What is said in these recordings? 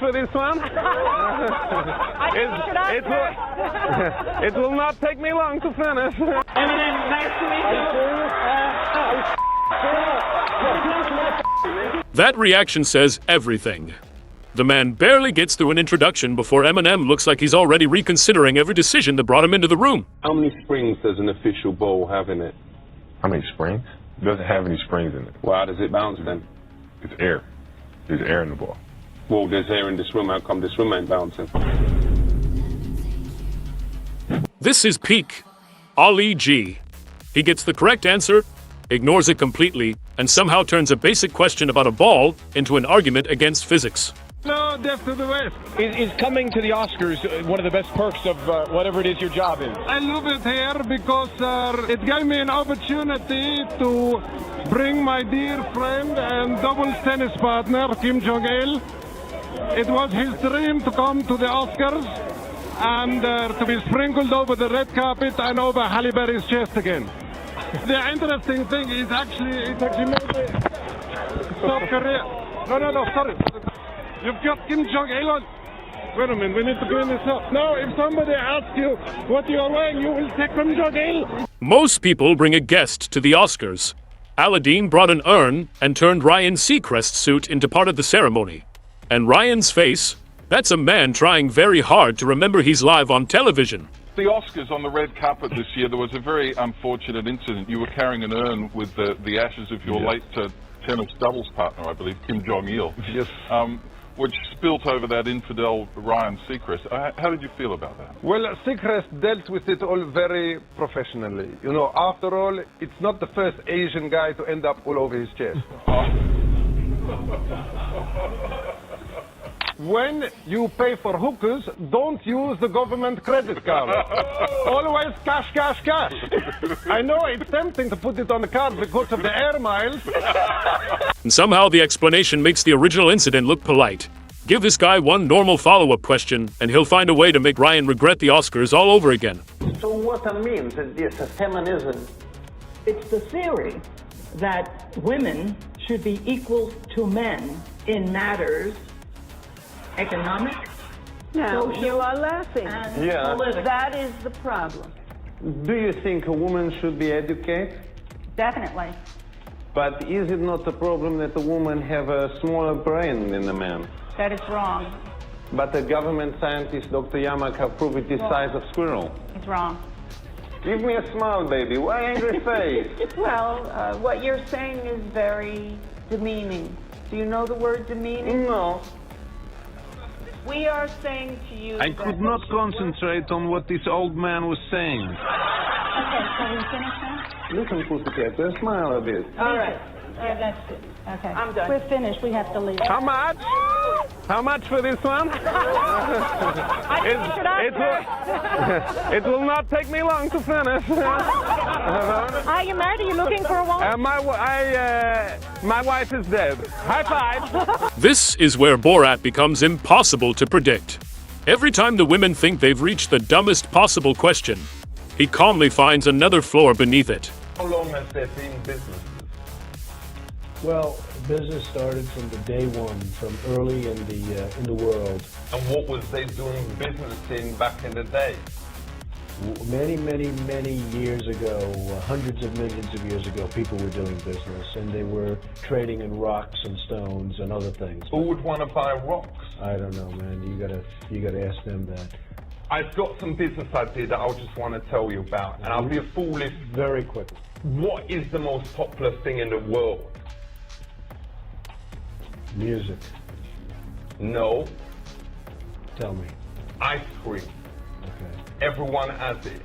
for this one? It will not take me long to finish. Eminem, nice to meet you. That reaction says everything. The man barely gets through an introduction before Eminem looks like he's already reconsidering every decision that brought him into the room. How many springs does an official bowl have in it? How many springs? It doesn't have any springs in it. Well, how does it bounce then? It's air. There's air in the ball. Well, there's air in this room. How come this room ain't bouncing? This is peak Ali G. He gets the correct answer, ignores it completely, and somehow turns a basic question about a ball into an argument against physics. No, death to the West. Is coming to the Oscars one of the best perks of whatever it is your job is? I love it here because it gave me an opportunity to bring my dear friend and doubles tennis partner, Kim Jong-il. It was his dream to come to the Oscars and to be sprinkled over the red carpet and over Halle Berry's chest again. The interesting thing is it's actually made South Korea. No, sorry. You've got Kim Jong-il on. Wait a minute, we need to clean this up. Now, if somebody asks you what you're wearing, you will say Kim Jong-il. Most people bring a guest to the Oscars. Aladdin brought an urn and turned Ryan Seacrest's suit into part of the ceremony. And Ryan's face, that's a man trying very hard to remember he's live on television. The Oscars on the red carpet this year, there was a very unfortunate incident. You were carrying an urn with the ashes of your late tennis doubles partner, I believe, Kim Jong-il. Yes. Which spilt over that infidel Ryan Seacrest. How did you feel about that? Well, Seacrest dealt with it all very professionally. You know, after all, it's not the first Asian guy to end up all over his chest. When you pay for hookers, don't use the government credit card. Always cash, cash, cash. I know it's tempting to put it on the card because of the air miles. And somehow the explanation makes the original incident look polite. Give this guy one normal follow-up question, and he'll find a way to make Ryan regret the Oscars all over again. So what I mean is this, feminism. It's the theory that women should be equal to men in matters economic, Now, social, you are laughing. and Yeah. political. That is the problem. Do you think a woman should be educated? Definitely. But is it not a problem that a woman have a smaller brain than a man? That is wrong. But the government scientist, Dr. Yamak, have proved it is size of squirrel. It's wrong. Give me a smile, baby. Why angry face? Well, what you're saying is very demeaning. Do you know the word demeaning? No. We are saying to you I that could not concentrate on what this old man was saying. Okay, so we finish now? Listen, pussycat, just smile a bit. All right. Yeah, that's it. Okay. I'm done. We're finished. We have to leave. How much? How much for this one? It will not take me long to finish. Are you married? Are you looking for a woman? My wife is dead. High five. This is where Borat becomes impossible to predict. Every time the women think they've reached the dumbest possible question, he calmly finds another floor beneath it. How long has there been business? Well, business started from the day one, from early in the world. And what was they doing business in back in the day? Many, many, many years ago, hundreds of millions of years ago, people were doing business, and they were trading in rocks and stones and other things. Who would want to buy rocks? I don't know, man. You gotta ask them that. I've got some business idea that I just want to tell you about, and I'll be a fool if... Very quickly. What is the most popular thing in the world? Music. No. Tell me. Ice cream. Okay. Everyone has it.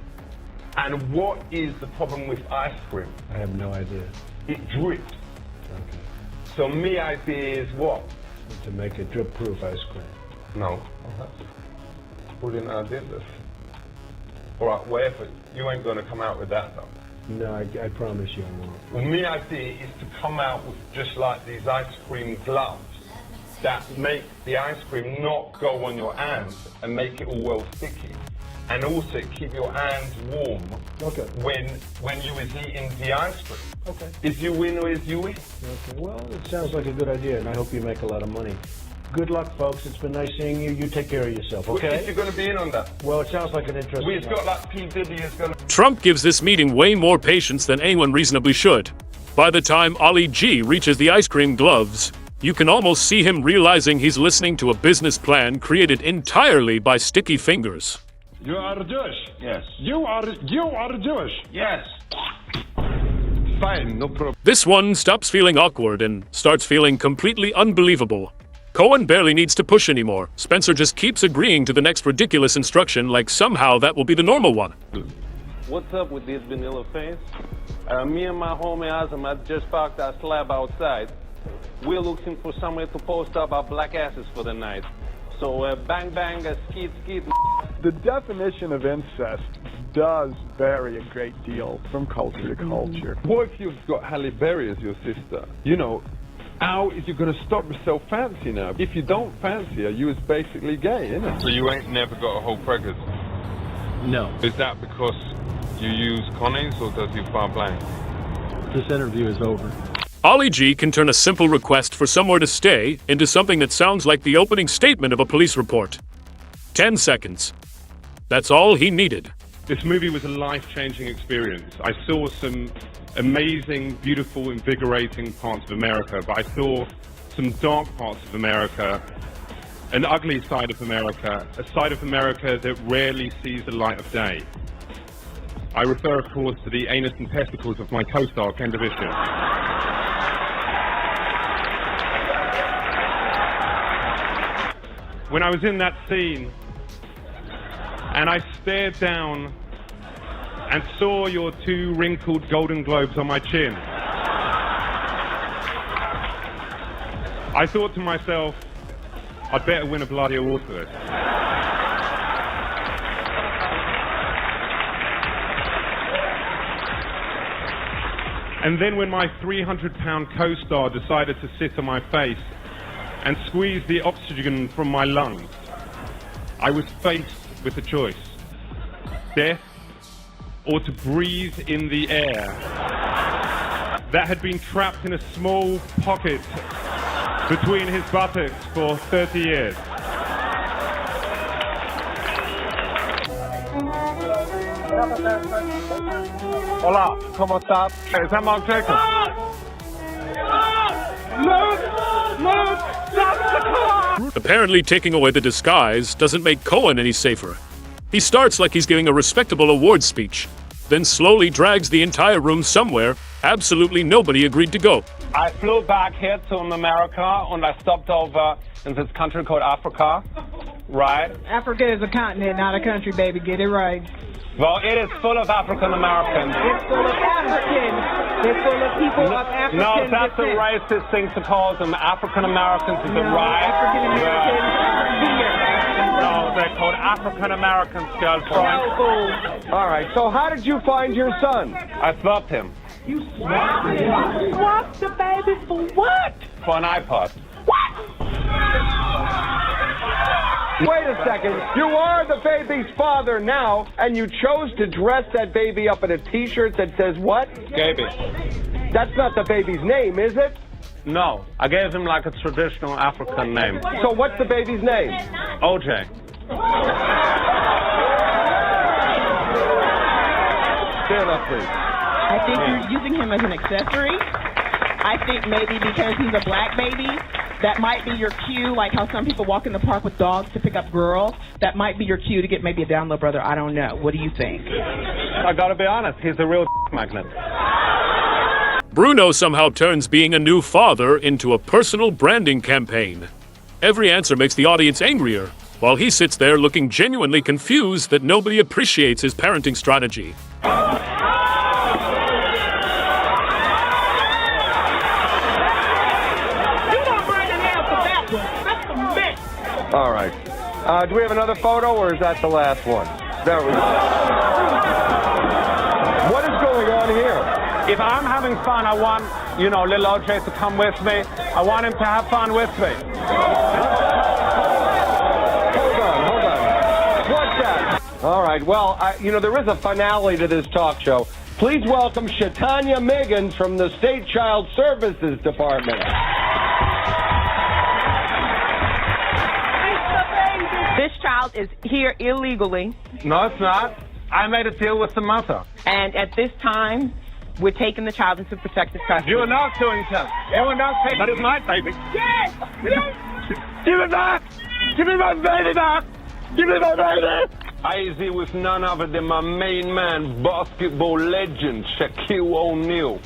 And what is the problem with ice cream? I have no idea. It drips. Okay. So my idea is what? To make a drip-proof ice cream. No. Brilliant idea, this. Alright, whatever. You ain't gonna come out with that though. No, I promise you I won't. Well, my idea is to come out with just like these ice cream gloves that make the ice cream not go on your hands and make it all well sticky. And also keep your hands warm when you is eating the ice cream. Okay. Is you win or is you win? Okay. Well, it sounds like a good idea, and I hope you make a lot of money. Good luck, folks. It's been nice seeing you. You take care of yourself, okay? If you're going to be in on that. Well, it sounds like an interesting We've got like P. Diddy is going to... Trump gives this meeting way more patience than anyone reasonably should. By the time Ali G reaches the ice cream gloves, you can almost see him realizing he's listening to a business plan created entirely by sticky fingers. You are Jewish. Yes. You are Jewish. Yes. Fine, no problem. This one stops feeling awkward and starts feeling completely unbelievable. Cohen barely needs to push anymore. Spencer just keeps agreeing to the next ridiculous instruction like somehow that will be the normal one. What's up with this vanilla face? Me and my homie Azam had just parked our slab outside. We're looking for somewhere to post up our black asses for the night. So bang bang, skeet skeet. The definition of incest does vary a great deal from culture to culture. What if you've got Halle Berry as your sister? You know, how is you going to stop yourself fancying her? If you don't fancy her, you is basically gay, innit? So you ain't never got a whole pregnancy? No. Is that because you use connies or does your father blank? This interview is over. Ali G can turn a simple request for somewhere to stay into something that sounds like the opening statement of a police report. 10 seconds. That's all he needed. This movie was a life-changing experience. I saw some amazing, beautiful, invigorating parts of America, but I saw some dark parts of America, an ugly side of America, a side of America that rarely sees the light of day. I refer, of course, to the anus and testicles of my co-star, Ken Davician. When I was in that scene, and I stared down and saw your two wrinkled Golden Globes on my chin, I thought to myself, I'd better win a bloody award for this. And then when my 300-pound co-star decided to sit on my face and squeeze the oxygen from my lungs, I was faced with a choice: death or to breathe in the air that had been trapped in a small pocket between his buttocks for 30 years. Hola, ¿cómo estás? Is that Mark Jacob? Apparently taking away the disguise doesn't make Cohen any safer. He starts like he's giving a respectable awards speech, then slowly drags the entire room somewhere absolutely nobody agreed to go. I flew back here to America and I stopped over in this country called Africa, right? Africa is a continent, not a country, baby. Get it right. Well, it is full of African Americans. It's full of Africans. It's full of people of African No, that's descent. a racist thing to call them. African Americans is a right. African Americans here. No, they're called African Americans, girlfriend. All right, so how did you find your son? I swapped him. You swapped him? You swapped the baby for what? For an iPod. Wait a second. You are the baby's father now, and you chose to dress that baby up in a T-shirt that says what? Gaby. That's not the baby's name, is it? No, I gave him like a traditional African name. So what's the baby's name? OJ. Stand up, please. I think you're using him as an accessory. I think maybe because he's a black baby, that might be your cue, like how some people walk in the park with dogs to pick up girls. That might be your cue to get maybe a down low brother. I don't know. What do you think? I gotta be honest, he's a real magnet. Bruno somehow turns being a new father into a personal branding campaign. Every answer makes the audience angrier, while he sits there looking genuinely confused that nobody appreciates his parenting strategy. All right. Do we have another photo, or is that the last one? There we go. What is going on here? If I'm having fun, I want, little OJ to come with me. I want him to have fun with me. Hold on. What's that? All right. Well, there is a finale to this talk show. Please welcome Shatanya Miggins from the State Child Services Department. child is here illegally. No, it's not. I made a deal with the mother. And at this time, we're taking the child into protective custody. You are not doing that. You are not taking. That is my baby. Yes! Give it back! Give me my baby back! Give me my baby! I is here with none other than my main man, basketball legend, Shaquille O'Neal.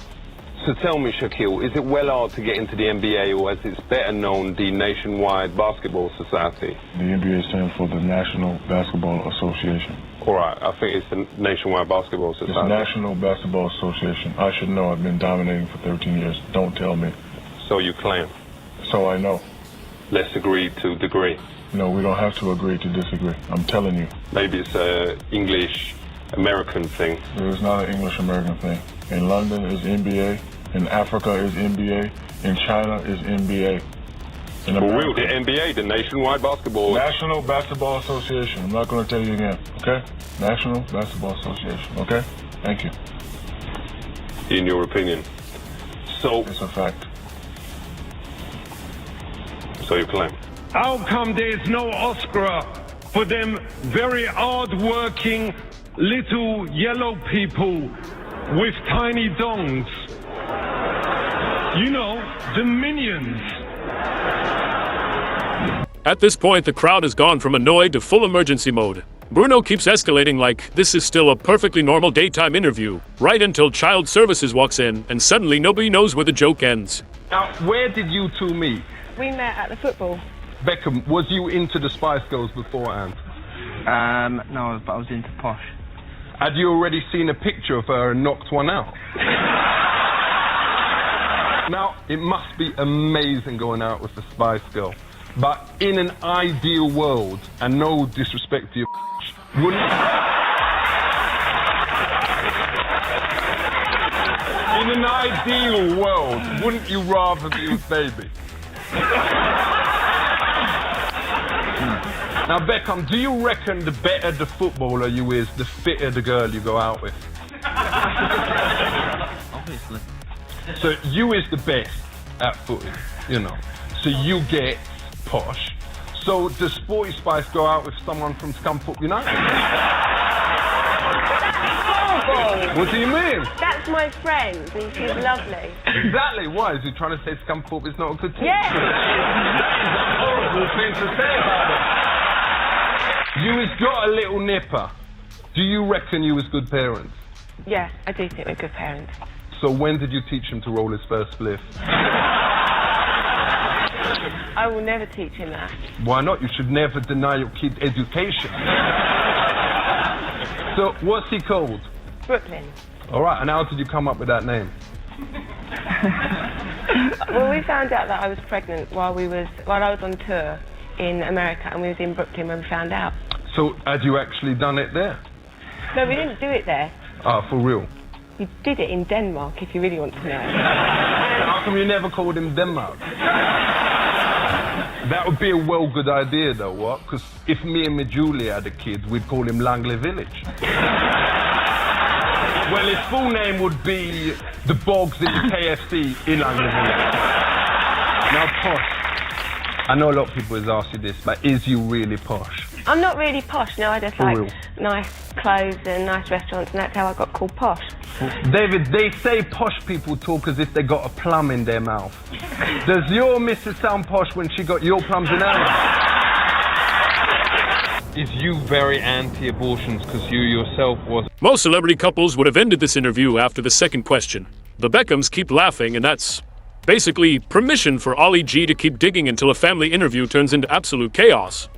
So tell me, Shaquille, is it well hard to get into the NBA, or as it's better known, the Nationwide Basketball Society? The NBA stands for the National Basketball Association. All right, I think it's the Nationwide Basketball Society. It's National Basketball Association. I should know. I've been dominating for 13 years. Don't tell me. So you claim. So I know. Let's agree to degree. No, we don't have to agree to disagree. I'm telling you. Maybe it's a English-American thing. It is not an English-American thing. In London is NBA. In Africa is NBA. In China is NBA. In For real, the NBA, the Nationwide Basketball. National Basketball Association. I'm not going to tell you again, okay? National Basketball Association, okay? Thank you. In your opinion. So. It's a fact. So you claim. How come there is no Oscar for them very hard-working little yellow people with tiny dongs? You know, the minions. At this point, the crowd has gone from annoyed to full emergency mode. Bruno keeps escalating like this is still a perfectly normal daytime interview, right until Child Services walks in, and suddenly nobody knows where the joke ends. Now, where did you two meet? We met at the football. Beckham, was you into the Spice Girls beforehand? No, but I was into Posh. Had you already seen a picture of her and knocked one out? Now, it must be amazing going out with the Spice Girl. But in an ideal world, and no disrespect to your wouldn't... In an ideal world, wouldn't you rather be with Baby? Now, Beckham, do you reckon the better the footballer you is, the fitter the girl you go out with? Obviously. So you is the best at footy, you know. So you get Posh. So does Sporty Spice go out with someone from Scunthorpe United? What do you mean? That's my friend, and she's lovely. Exactly. Why? Is he trying to say Scunthorpe is not a good team? Yeah. That is a horrible thing to say about it. You has got a little nipper. Do you reckon you was good parents? Yeah, I do think we're good parents. So when did you teach him to roll his first spliff? I will never teach him that. Why not? You should never deny your kid education. So what's he called? Brooklyn. All right, and how did you come up with that name? Well, we found out that I was pregnant while I was on tour in America, and we was in Brooklyn when we found out. So had you actually done it there? No, we didn't do it there. Ah, for real? We did it in Denmark, if you really want to know. How come you never called him Denmark? That would be a well good idea though, what? Because if me and Julia had a kid, we'd call him Langley Village. Well, his full name would be the Bogs in the KFC in Langley Village. Now, Posh, I know a lot of people has asked you this, but is you really posh? I'm not really posh, no, I just For like real? nice clothes and nice restaurants, and that's how I got called posh. David, they say posh people talk as if they got a plum in their mouth. Does your missus sound posh when she got your plums in her mouth? Is you very anti-abortions because you yourself was... Most celebrity couples would have ended this interview after the second question. The Beckhams keep laughing, and that's basically permission for Ollie G to keep digging until a family interview turns into absolute chaos.